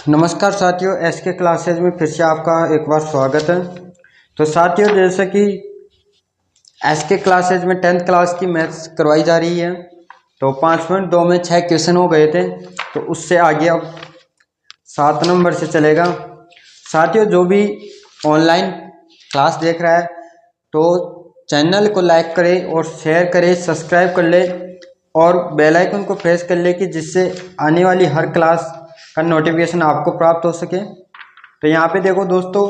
नमस्कार साथियों, SK classes में फिर से आपका एक बार स्वागत है। तो साथियों, जैसे कि एसके क्लासेज में 10th क्लास की मैथ्स करवाई जा रही है, तो 5.2 में 6 क्वेश्चन हो गए थे, तो उससे आगे अब 7 नंबर से चलेगा। साथियों, जो भी ऑनलाइन क्लास देख रहा है तो चैनल को लाइक करे और शेयर करे, सब्सक्राइब कर ले और बेल आइकन को प्रेस कर ले कि जिससे आने वाली हर क्लास का नोटिफिकेशन आपको प्राप्त हो सके। तो यहाँ पे देखो दोस्तों,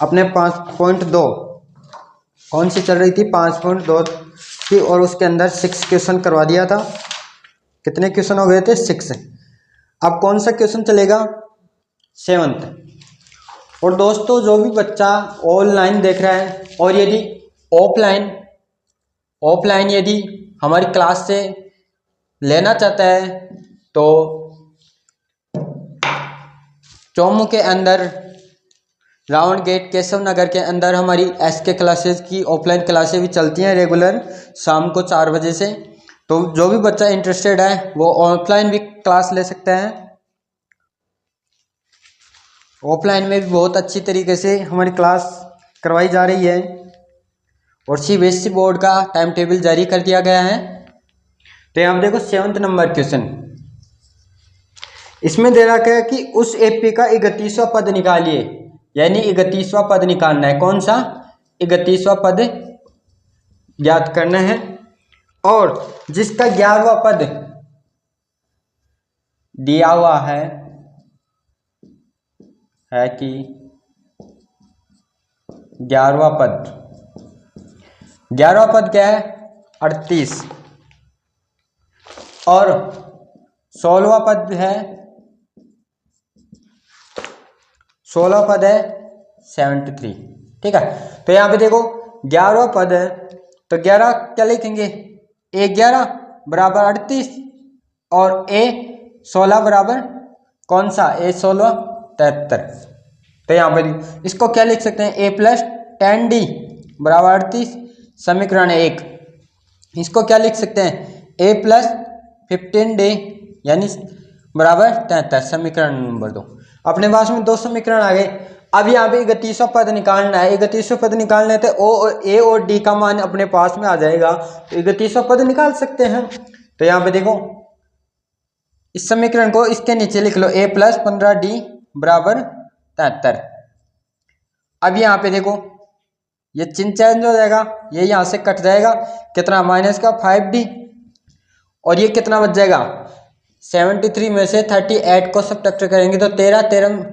अपने 5.2 कौन सी चल रही थी, 5.2 की, और उसके अंदर 6 क्वेश्चन करवा दिया था। कितने क्वेश्चन हो गए थे? 6। अब कौन सा क्वेश्चन चलेगा? 7th। और दोस्तों, जो भी बच्चा ऑनलाइन देख रहा है और यदि ऑफलाइन यदि हमारी क्लास से लेना चाहता है तो चौमू के अंदर रावण गेट केशव नगर के अंदर हमारी एसके क्लासेस की ऑफलाइन क्लासेस भी चलती हैं रेगुलर शाम को 4 बजे से। तो जो भी बच्चा इंटरेस्टेड है वो ऑफलाइन भी क्लास ले सकता है। ऑफलाइन में भी बहुत अच्छी तरीके से हमारी क्लास करवाई जा रही है और सीबीएसई बोर्ड का टाइम टेबल जारी कर दिया गया है। तो यहाँ देखो 7th नंबर क्वेश्चन, इसमें दे रखा है कि उस एपी का 31वां पद निकालिए, यानी 31वां पद निकालना है। कौन सा? 31वां पद ज्ञात करना है, और जिसका 11वां पद दिया हुआ है कि 11वां पद क्या है? 38, और 16वां पद है 73। ठीक है, तो यहाँ पे देखो 11वां पद है तो 11 क्या लिखेंगे? A11 बराबर 38 और A16 बराबर कौन सा? A16 73। तो यहाँ पर इसको क्या लिख सकते हैं? A + 10D बराबर 38, समीकरण 1। इसको क्या लिख सकते हैं? A + 15D यानी बराबर 73, समीकरण नंबर 2। अपने पास में 2 समीकरण आ गए। अब यहाँ पे 31वां पद निकालना है। 31वां पद निकालने थे ए और डी का मान अपने पास में आ जाएगा, तो 31वां पद निकाल सकते हैं। तो यहाँ पे देखो इस समीकरण को इसके नीचे लिख लो, A + 15D बराबर 73। अब यहाँ पे देखो ये चिन्ह चेंज हो जाएगा, ये यहाँ से कट जाएगा। कितना? -5D, और ये कितना बच जाएगा? 73 में से 38 को सब्ट्रैक्ट करेंगे तो 13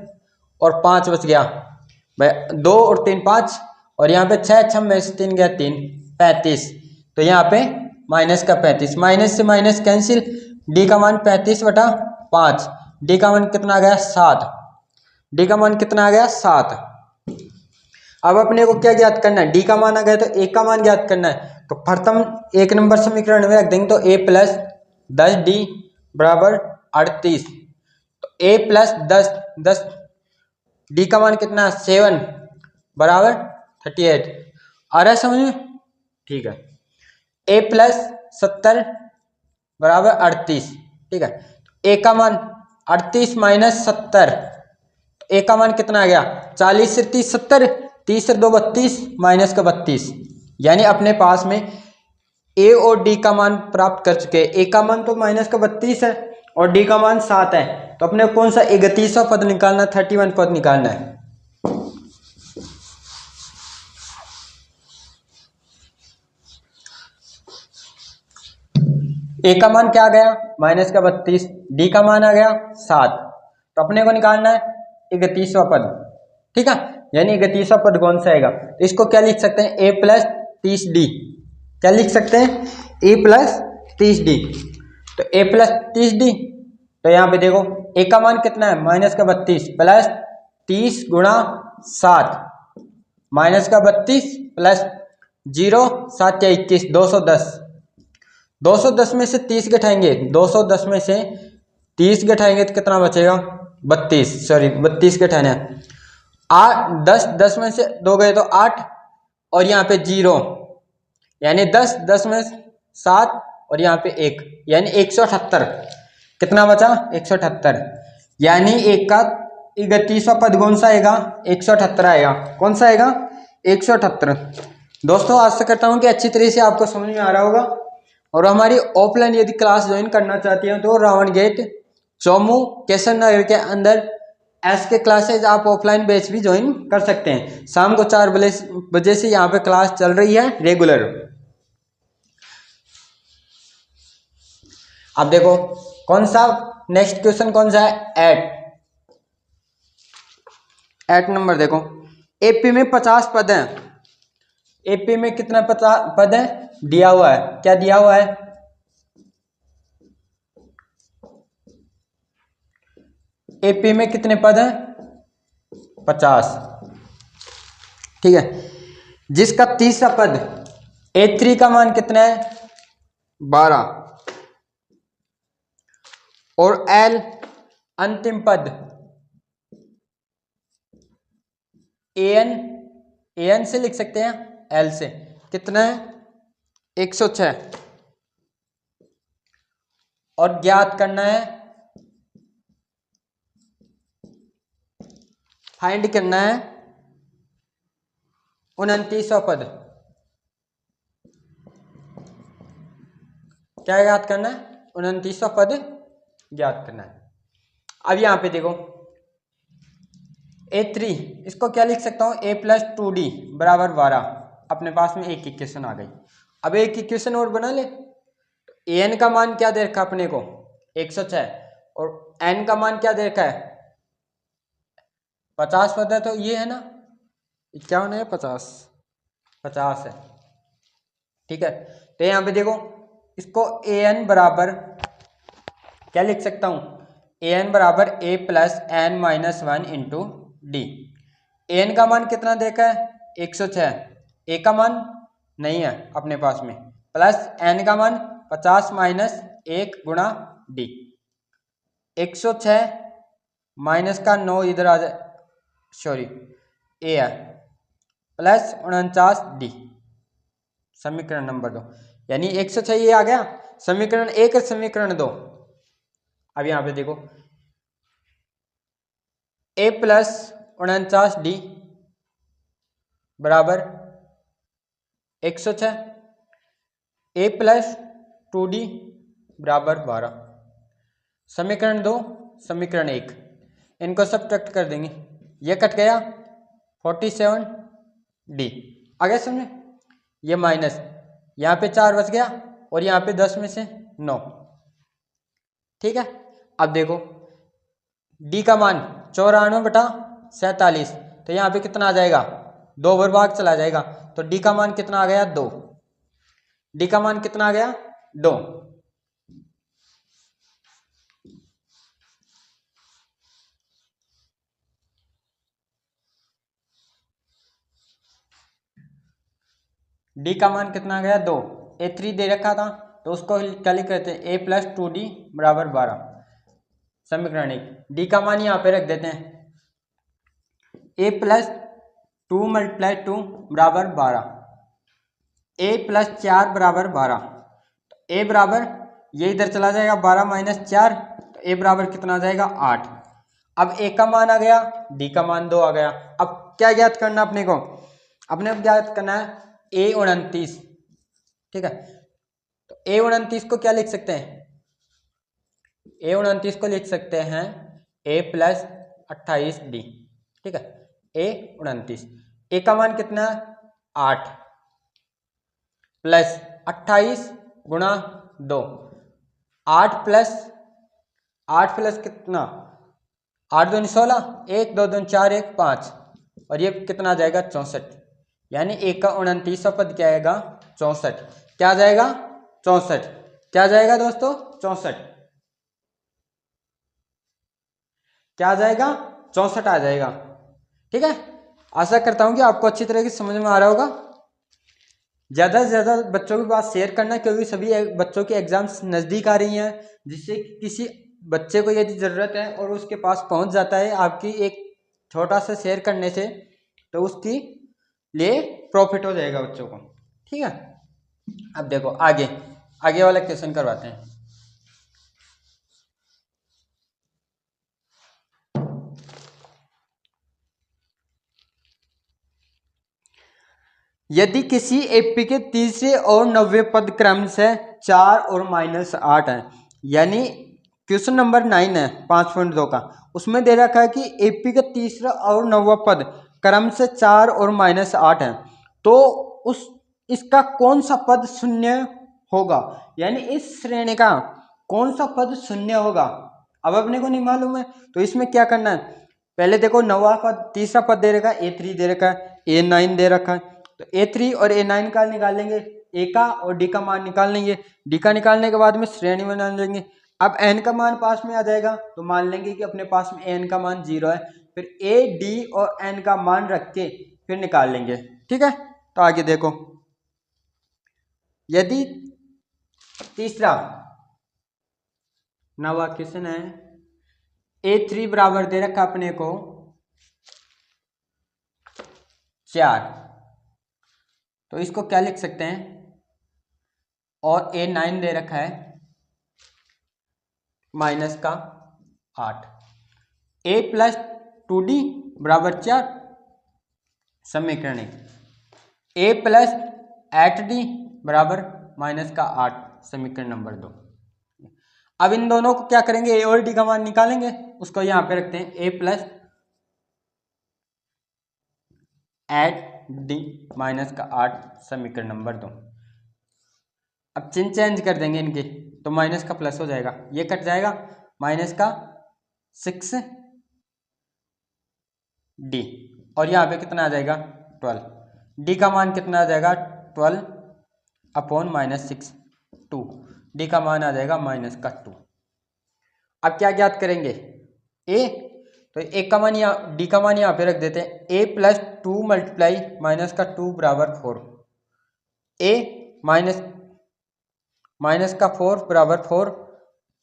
और 5 बच गया भाई, 2 और 3 5, और यहाँ पे 6 में से 3 गया 3, 35। तो यहाँ पे -35, माइनस से माइनस कैंसिल, डी का मान 35/5, डी का मान कितना आ गया? 7। डी का मान कितना आ गया? 7। अब अपने को क्या ज्ञात करना है? डी का मान आ गया तो ए का मान ज्ञात करना है। तो प्रथम 1 नंबर समीकरण में रख देंगे, तो A + 10D बराबर 38। तो A + 10 डी का मान कितना? 7 बराबर 38। आ रहा है समझ में? ठीक है। A + 70 बराबर 38। ठीक है, ए का मान 38 - 70, ए का मान कितना आ गया? 40 से 30 70, 30 से 2 32, माइनस का 32, यानी अपने पास में ए और डी का मान प्राप्त कर चुके हैं। ए का मान तो -32 है और डी का मान 7 है। तो अपने कौन सा 31वां पद निकालना? 31 पद निकालना है। ए का मान क्या आ गया? -32, डी का मान आ गया 7। तो अपने को निकालना है 31वां पद। ठीक है, यानी 31वां पद कौन सा आएगा? तो इसको क्या लिख सकते हैं? A + 30D। क्या लिख सकते हैं? A + 30D। तो A + 30D, तो यहाँ पे देखो ए का मान कितना है? -32 प्लस 30 × 7, -32 प्लस 0 7 या 21, 210। 210 में से 30 घटाएंगे, 210 में से 30 घटाएंगे तो कितना बचेगा? 32 घटाना है। 10 में से 2 गए तो 8, और यहाँ पे 0, यानी 10 में 7 और यहाँ पे 1, यानी 178। कितना बचा? 178, यानी एक का 31वां पद कौन सा आएगा? 178 आएगा। कौन सा आएगा? 178। दोस्तों आशा करता हूँ कि अच्छी तरह से आपको समझ में आ रहा होगा। और हमारी ऑफलाइन यदि क्लास ज्वाइन करना चाहती हैं तो रावण गेट चौमू केसर नगर के अंदर एस के क्लासेज आप ऑफलाइन बैच भी ज्वाइन कर सकते हैं। शाम को 4 बजे से यहाँ पे क्लास चल रही है रेगुलर। अब देखो कौन सा नेक्स्ट क्वेश्चन कौन सा है? 8 नंबर देखो, एपी में 50 पद हैं। एपी में कितना पद है दिया हुआ है? क्या दिया हुआ है? एपी में कितने पद हैं? 50। ठीक है, जिसका तीसरा पद A3 का मान कितना है? 12 और L अंतिम पद AN से लिख सकते हैं L से कितना है? 106 और ज्ञात करना है, फाइंड करना है 29वां पद। क्या ज्ञात करना है? 29वां पद ज्ञात करना है। अब यहां पे देखो A3 इसको क्या लिख सकता हूं? A + 2D बराबर 12। अपने पास में एक इक्वेशन आ गई। अब एक इक्वेशन और बना ले। AN का मान क्या दे रखा अपने को? 106 और N का मान क्या दे रखा है? 50 पद है तो ये है ना 51 है 50 है। ठीक है, तो यहां पे देखो इसको AN बराबर क्या लिख सकता हूं? AN बराबर A + N - 1 × D। AN का मान कितना देखा है? 106। A का मान नहीं है अपने पास में, प्लस N का मान 50 - 1 × D। 106 माइनस का 9 इधर आ जाए, सॉरी A है, प्लस 49 D समीकरण नंबर 2। यानी 106 ये आ गया समीकरण 1 और समीकरण 2। अब यहां पे देखो A + 49D बराबर 106, A + 2D बराबर 12। समीकरण 2 समीकरण 1 इनको सब्ट्रैक्ट कर देंगे, ये कट गया 47D आ गया समझे। ये माइनस यहाँ पे 4 बच गया और यहाँ पे 10 में से 9। ठीक है, अब देखो D का मान 94/47, तो यहाँ पे कितना आ जाएगा? 2 भाग चला जाएगा, तो D का मान कितना आ गया? 2। D का मान कितना आ गया? 2। D का मान कितना आ गया? 2। A3 दे रखा था तो उसको क्या लिख रहे थे? A + 2D बराबर 12 समीकरण 1। D का मान यहाँ पे रख देते हैं, A + 2 × 2 बराबर 12, A + 4 बराबर 12, तो A बराबर ये इधर चला जाएगा 12 - 4, तो A बराबर कितना आ जाएगा? 8। अब A का मान आ गया, D का मान 2 आ गया। अब क्या ज्ञात करना अपने को? अपने को ज्ञात करना है A29। ठीक है, तो A29 को क्या लिख सकते हैं? A29 को लिख सकते हैं A + 28D। ठीक है, A29 A का मान कितना है? 8 प्लस 28 गुणा 2, 8 प्लस कितना? 8 दूनी 16, 1 2 दूनी 4 1 5 और ये कितना आ जाएगा? 64। यानी A का 29वां पद क्या आएगा? 64। क्या आ जाएगा? 64। क्या आ जाएगा दोस्तों? 64। क्या आ जाएगा? 64 आ जाएगा। ठीक है, आशा करता हूं कि आपको अच्छी तरह से समझ में आ रहा होगा। ज़्यादा से ज़्यादा बच्चों के पास शेयर करना, क्योंकि सभी बच्चों की एग्जाम्स नज़दीक आ रही हैं, जिससे किसी बच्चे को यदि ज़रूरत है और उसके पास पहुंच जाता है आपकी एक छोटा सा शेयर करने से, तो उसकी लिए प्रॉफिट हो जाएगा बच्चों को। ठीक है, अब देखो आगे वाला क्वेश्चन करवाते हैं। यदि किसी एपी के तीसरे और 90 पद क्रम से 4 और -8 है, यानी क्वेश्चन नंबर 9 है 5.2 का, उसमें दे रखा है कि एपी का तीसरा और 90 पद क्रम से 4 और -8 है, तो उस इसका कौन सा पद शून्य होगा, यानी इस श्रेणी का कौन सा पद शून्य होगा। अब अपने को नहीं मालूम है तो इसमें क्या करना है, पहले देखो 9वां पद तीसरा पद दे रखा है A3 दे रखा है, A9 दे रखा है, तो A3 और A9 का निकालेंगे, A का और D का मान निकाल लेंगे, D का निकालने के बाद में श्रेणी बना लेंगे। अब N का मान पास में आ जाएगा तो मान लेंगे कि अपने पास में N का मान 0 है, फिर A, D और N का मान रख के फिर निकाल लेंगे। ठीक है, तो आगे देखो, यदि तीसरा नवा क्वेश्चन है, A3 बराबर दे रखा अपने को 4, तो इसको क्या लिख सकते हैं, और A9 दे रखा है -8, A + 2D बराबर 4 समीकरण, A + 8D बराबर -8 समीकरण नंबर 2। अब इन दोनों को क्या करेंगे, A और D का मान निकालेंगे, उसको यहां पे रखते हैं A + 8D -8 समीकरण नंबर 2। अब चिन्ह चेंज कर देंगे इनके, तो माइनस का प्लस हो जाएगा, ये कट जाएगा, -6D और यहाँ पे कितना आ जाएगा 12, D का मान कितना आ जाएगा 12/-6 2, D का मान आ जाएगा -2। अब क्या ज्ञात करेंगे, A, तो A का मान यहाँ, D का मान यहाँ पे रख देते हैं, A + 2 × -2 बराबर 4, A -4 बराबर 4,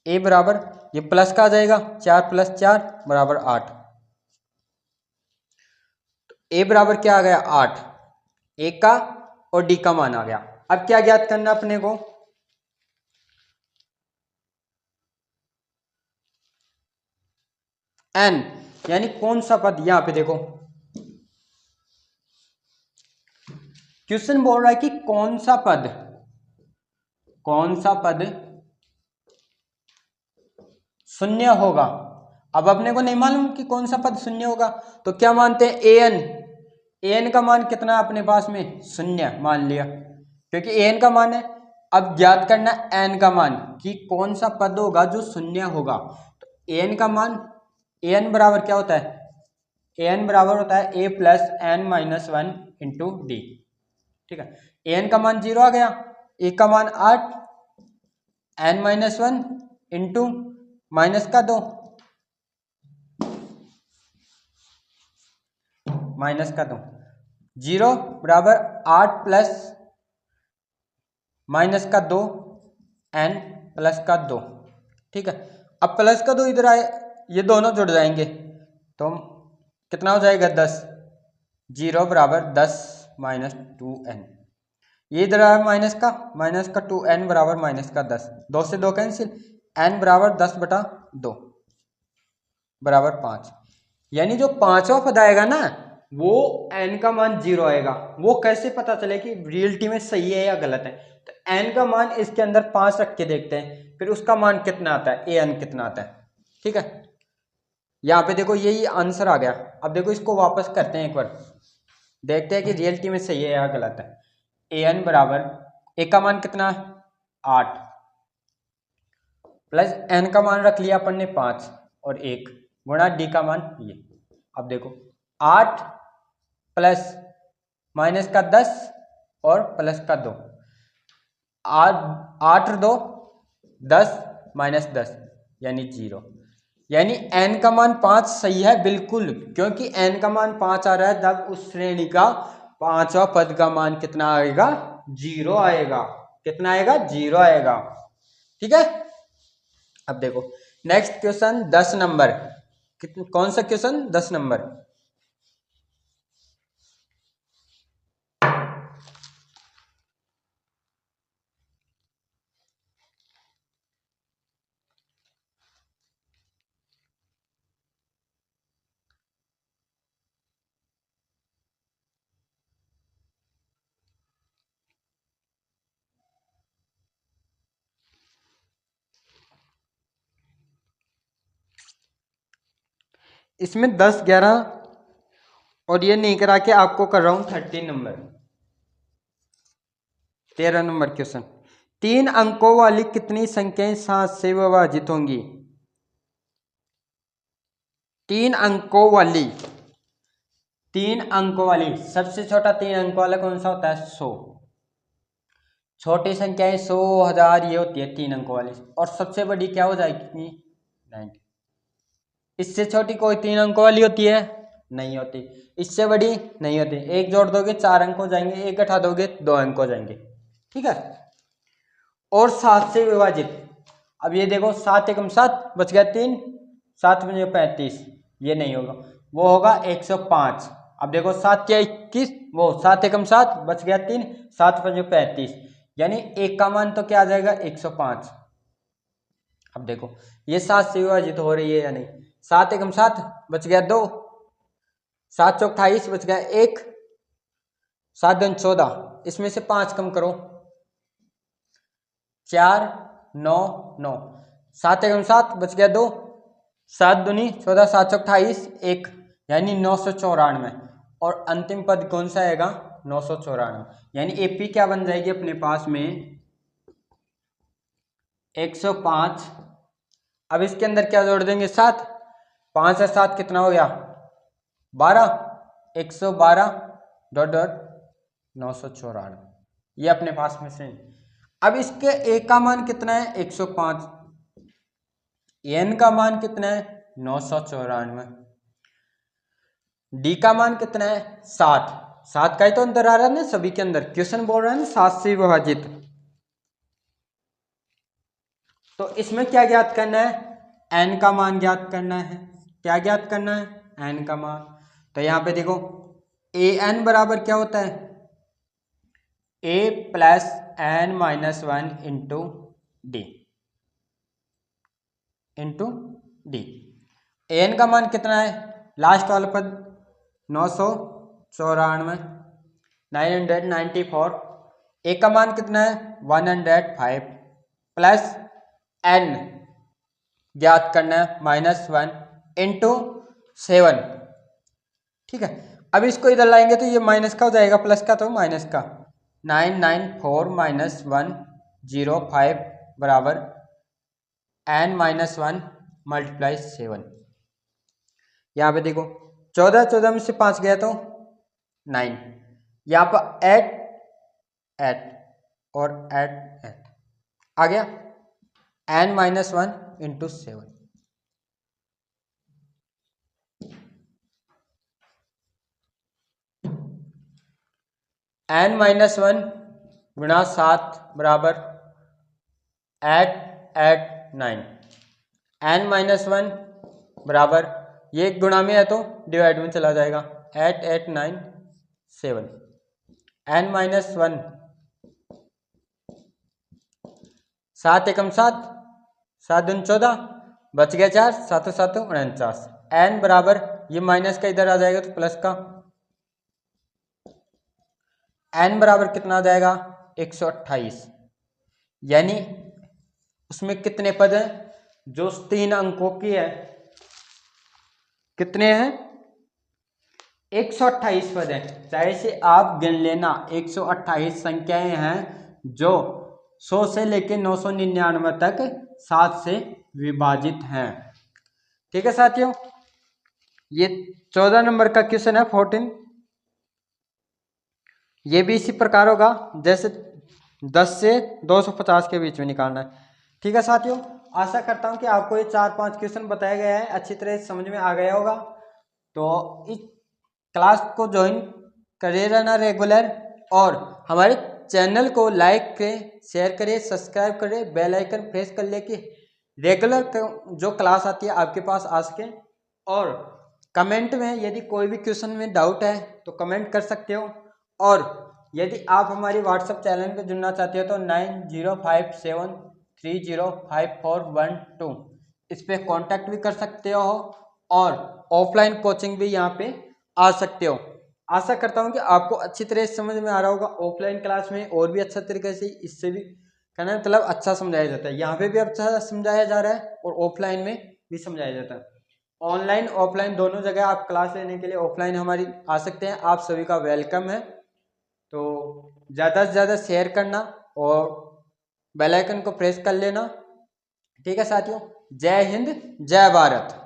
A बराबर ये प्लस का आ जाएगा 4 + 4 बराबर 8, तो A बराबर क्या आ गया 8, A का और D का मान आ गया। अब क्या ज्ञात करना अपने को, N, यानी कौन सा पद, यहां पे देखो क्वेश्चन बोल रहा है कि कौन सा पद शून्य होगा। अब अपने को नहीं मालूम कि कौन सा पद शून्य होगा, तो क्या मानते हैं an का मान कितना है अपने पास में, शून्य मान लिया, क्योंकि an का मान है। अब ज्ञात करना n का मान कि कौन सा पद होगा जो शून्य होगा, तो an का मान, an बराबर क्या होता है, an बराबर होता है A + n-1 × D। ठीक है, an का मान 0 आ गया, A का मान 8, n-1 इंटू -2 -2, 0 बराबर 8 + -2 n + 2। ठीक है, अब +2 इधर आए, ये दोनों जुड़ जाएंगे तो कितना हो जाएगा 10, 0 बराबर 10 - 2n, ये इधर आया -2n बराबर -10, 2 से 2 कैंसिल, n बराबर 10/2 बराबर 5, यानी जो पांचवा पद आएगा ना वो n का मान 0 आएगा। वो कैसे पता चले कि रियलिटी में सही है या गलत है, तो n का मान इसके अंदर 5 रख के देखते हैं, फिर उसका मान कितना आता है, an कितना आता है। ठीक है, यहाँ पे देखो यही आंसर आ गया। अब देखो इसको वापस करते हैं एक बार, देखते हैं कि रियलिटी में सही है या गलत है। an बराबर a का मान कितना है 8 प्लस n का मान रख लिया अपन ने 5 और 1 गुणा d का मान ये। अब देखो 8 प्लस -10 और +2, 8 2 10 -10 यानी 0, यानी n का मान 5 सही है बिल्कुल, क्योंकि n का मान 5 आ रहा है, तब उस श्रेणी का पांचवा पद का मान कितना आएगा 0 आएगा। कितना आएगा 0 आएगा। ठीक है, अब देखो नेक्स्ट क्वेश्चन 10 नंबर, कौन सा क्वेश्चन 10 नंबर, इसमें 10, 11 और ये नहीं करा के आपको कर रहा हूं 13 नंबर, 13 नंबर क्वेश्चन। 3 अंकों वाली कितनी संख्याएं 7 से विभाजित होंगी? 3 अंकों वाली, 3 अंकों वाली, सबसे छोटा 3 अंकों वाला कौन सा होता है? 100। छोटी संख्याएं 100, 1000 ये होती है 3 अंकों वाली। और सबसे बड़ी क्या हो जाएगी? 90। इससे छोटी कोई 3 अंकों वाली होती है? नहीं होती। इससे बड़ी नहीं होती। एक जोड़ दोगे 4 अंक हो जाएंगे, एक घटा दोगे 2 अंक हो जाएंगे। ठीक है। और 7 से विभाजित, अब ये देखो 7 एकम 7 बच गया 3, 7 पंजे 35, ये नहीं होगा, वो होगा 105। अब देखो 7 या 21, वो 7 एकम 7 बच गया 3, 7 पंजे 35, यानी एक का मान तो क्या आ जाएगा? 105। अब देखो ये 7 से विभाजित हो रही है या नहीं? 7 एकम 7 बच गया 2, 7 चौक 28 बच गया 1, 7 दूनी 14, इसमें से 5 कम करो, 4, 9, 9, 7 एकम 7 बच गया 2, 7 दूनी 14, 7 चौक 28, 1, यानी 994। और अंतिम पद कौन सा आएगा? 994, यानी एपी क्या बन जाएगी अपने पास में? 105। अब इसके अंदर क्या जोड़ देंगे? 7, 5 से 7 कितना हो गया? 12, 112 डॉट डॉट 994, ये अपने पास में से। अब इसके ए का मान कितना है? 105, एन का मान कितना है? 994, डी का मान कितना है? 7। 7 का ही तो अंतर आ रहा है ना सभी के अंदर, क्वेश्चन बोल रहा है ना 7 से विभाजित। तो इसमें क्या ज्ञात करना है? एन का मान ज्ञात करना है। क्या ज्ञात करना है? एन का मान। तो यहां पे देखो ए एन बराबर क्या होता है? A plus N minus 1 into D, into D. N का मान कितना है? लास्ट वाला पद 994, 994। ए का मान कितना है? 105 प्लस एन ज्ञात करना है -1 इंटू 7। ठीक है। अब इसको इधर लाएंगे तो ये माइनस का हो जाएगा, प्लस का तो माइनस का। 994 माइनस 105 बराबर एन माइनस 1 मल्टीप्लाई 7। यहाँ पे देखो 14, 14 में से 5 गया तो 9, यहाँ पर 8 8 और 8 8 आ गया, n minus 1 into 7। N minus 1 गुणा 7 बराबर 8 8 9। एन माइनस 1 बराबर, ये गुणा में है तो डिवाइड में चला जाएगा, 8 8 9 7। एन माइनस 1, 7 एकम 7, 7 दूनी 14 बच गया 4, 7 7 49। एन बराबर, ये माइनस का इधर आ जाएगा तो प्लस का, एन बराबर कितना आ जाएगा? 128। यानी उसमें कितने पद हैं? जो 3 अंकों की है, कितने हैं? 128 पद हैं। चाहे से आप गिन लेना, 128 संख्याएं हैं जो 100 से लेकर 999 तक 7 से विभाजित हैं। ठीक है साथियों, ये 14 नंबर का क्वेश्चन है 14। ये भी इसी प्रकार होगा जैसे 10 से 250 के बीच में निकालना है। ठीक है साथियों, आशा करता हूं कि आपको ये 4-5 क्वेश्चन बताया गया है अच्छी तरह समझ में आ गया होगा। तो इस क्लास को ज्वाइन करे रहना रेगुलर, और हमारे चैनल को लाइक करें, शेयर करें, सब्सक्राइब करें, बेल आइकन प्रेस कर ले कि रेगुलर जो क्लास आती है आपके पास आ सके। और कमेंट में यदि कोई भी क्वेश्चन में डाउट है तो कमेंट कर सकते हो। और यदि आप हमारी व्हाट्सएप चैनल पर जुड़ना चाहते हो तो 9057305412 इस पर कांटेक्ट भी कर सकते हो, और ऑफलाइन कोचिंग भी यहाँ पे आ सकते हो। आशा करता हूँ कि आपको अच्छी तरह समझ में आ रहा होगा। ऑफलाइन क्लास में और भी अच्छा तरीके से, इससे भी कहना मतलब अच्छा समझाया जाता है, यहाँ पे भी अच्छा समझाया जा रहा है और ऑफलाइन में भी समझाया जाता है। ऑनलाइन ऑफलाइन दोनों जगह आप क्लास लेने के लिए ऑफलाइन हमारी आ सकते हैं। आप सभी का वेलकम है। तो ज़्यादा से ज़्यादा शेयर करना और बेल आइकन को प्रेस कर लेना। ठीक है साथियों, जय हिंद जय भारत।